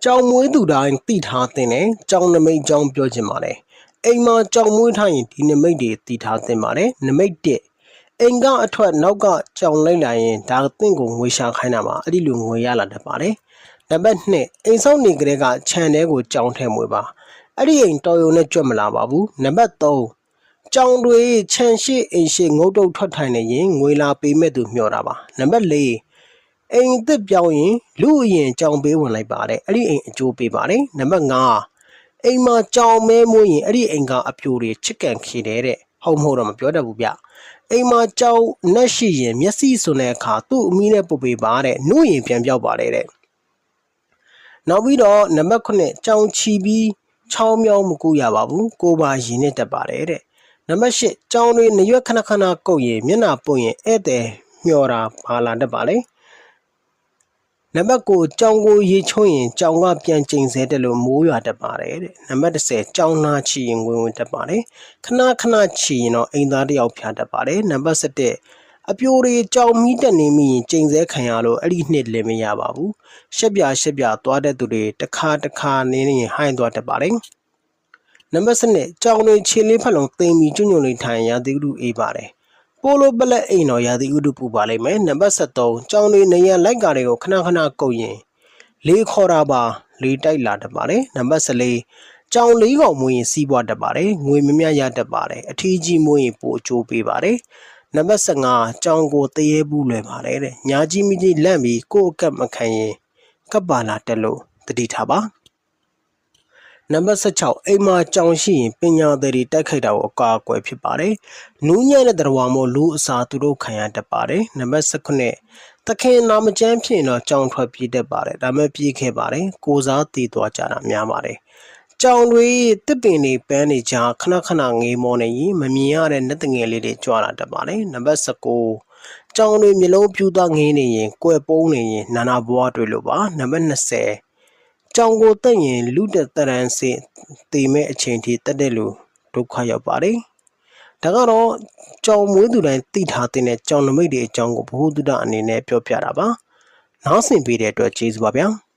ကြောင်မွေးသူတိုင်းသိထားတဲ့ကြောင်နမိတ်ကြောင်ပြောချင်ပါတယ်အိမ်မှာကြောင်မွေးထားရင်ဒီနမိတ်တွေသိထားသင့်ပါတယ်နမိတ်1အိမ်ကအထွက်နောက်ကကြောင်လိုက်လာရင်ဒါသင့်ကိုငွေရှာခိုင်းတာပါအဲ့ဒီလိုငွေရလာတတ်ပါတယ်နံပါတ်2အိမ်ဆောင်နေကြတဲ့ကခြံထဲကိုကြောင်ထဲမွေးပါအဲ့ဒီအိမ်တော်ရုံနဲ့ကြွက်မလာပါဘူးနံပါတ်3ကြောင်တွေခြံရှိအိမ်ရှိငုတ်တုတ်ထွက်ထိုင်နေရင်ငွေလာပေးမဲ့သူမျှော်တာပါနံပါတ်4အိမ်သစ်ပြောင်းရင်လူအရင်ကြောင်ပေးဝင်လိုက်ပါတယ်အဲ့ဒီအိမ်အကျိုးပေးပါတယ်နံပါတ်5အိမ်မှာကြောင်မဲမွေးရင်အဲ့ဒီအိမ်ကအပြိုတွေချစ်ကန်ခေတယ်တဲ့ဟုတ်မဟုတ်တော့မပြောတတ်ဘူးဗျအိမ်မှာကြောင်နက်ရှိရင်မျက်စိစွန်တဲ့အခါသူ့အမီးနဲ့ပုတ်ပေးပါတဲ့နှုတ်ရင်ပြန်ပြောက်ပါတယ်တဲ့နောက်ပြီးတော့နံပါတ်9ကြောင်ချီပြီးချောင်းမြောင်းမကူရပါဘူးကိုပါရင်နဲ့တက်ပါတယ်တဲ့နံပါတ်10ကြောင်တွေနရွက်ခဏခဏကုတ်ရင်မျက်နှာပုတ်ရင်ဧည့်သည်မျောတာဘာလာတတ်ပါလဲနံပါတ်9ကြောင်ကိုရေချုံးရင်ကြောင်ကပြန်ကျိန်ဆဲတယ်လို့မိုးရွာတတ်ပါတယ်တဲ့နံပါတ်10ကြောင်နာချီရင်ဝင်တတ်ပါတယ်ခဏခဏချီရင်တော့အိမ်သားတယောက်ဖျားတတ်ပါတယ်နံပါတ်17အပြိုတွေကြောင်မီးတက်နေမိရင်ကျိန်ဆဲခံရလို့အဲ့ဒီနှစ်လည်းမရပါဘူးရှက်ပြသွားတဲ့သူတွေတစ်ခါနေနေဟိုင်းသွားတတ်ပါတယ်နံပါတ်7ကြောင်တွေခြေလေးဖက်လုံးသိမ်ပြီးကျွညွန်လေးထိုင်ရာသီဥတုအေးပါတယ်ပိုလိုပလက်အိမ်တော်ရာသီဥတုပူပါလိမ့်မယ်နံပါတ်73ကြောင်တွေနေရလိုက်ကားတွေကိုခဏကုတ်ရင်လေးခေါ်တာပါလေးတိုက်လာတတ်ပါတယ်နံပါတ်14ကြောင်လေးကောင်မွေးရင်စီးပွားတတ်ပါတယ်ငွေမမြရတတ်ပါတယ်အထီးကြီးမွေးရင်ပိုအကျိုးပေးပါတယ်နံပါတ်15ကြောင်ကိုတရေဘူးလွယ်ပါတယ်တဲ့ညာကြီးမိကြီးလန့်ပြီးကိုယ့်အကပ်မခံရင်ကပ်ပါလာတက်လို့တတိထားပါနံပါတ်16အိမ်မှာကြောင်ရှိရင်ပညာသည်တွေတိုက်ခိုက်တာကိုအကာအကွယ်ဖြစ်ပါတယ်။နူးညံ့တဲ့တော်မို့လူအစာသူတို့ခံရတတ်ပါတယ်။နံပါတ်19သခင်နာမကျန်းဖြစ်ရင်တော့ကြောင်ထွက်ပြေးတတ်ပါတယ်။ဒါမဲ့ပြေးခဲ့ပါတယ်။ကိုစားတည်သွားကြတာများပါတယ်။ကြောင်တွေတစ်ပင်တွေပန်းနေကြခဏငေးမောနေရင်မမြင်ရတဲ့နက်တငယ်လေးတွေကြွလာတတ်ပါတယ်။နံပါတ်19ကြောင်တွေမျိုးလုံးပြူသားငေးနေရင်ကွယ်ပုံးနေရင်နာနာဘွားတွေ့လို့ပါ။နံပါတ်20ကြောင်ကိုတက်ရင်လူတက်တရန်စတည်မဲ့အချိန်ထိတက်တဲ့လူဒုက္ခရောက်ပါတယ်။ဒါကတော့ကြောင်မွေးသူတိုင်းသိထားတဲ့ကြောင်နမိတ်တွေအကြောင်းကိုဘ ഹു တုဒအနေနဲ့ပြောပြတာပါ။နားဆင်ပေးတဲ့အတွက်ကျေးဇူးပါဗျာ။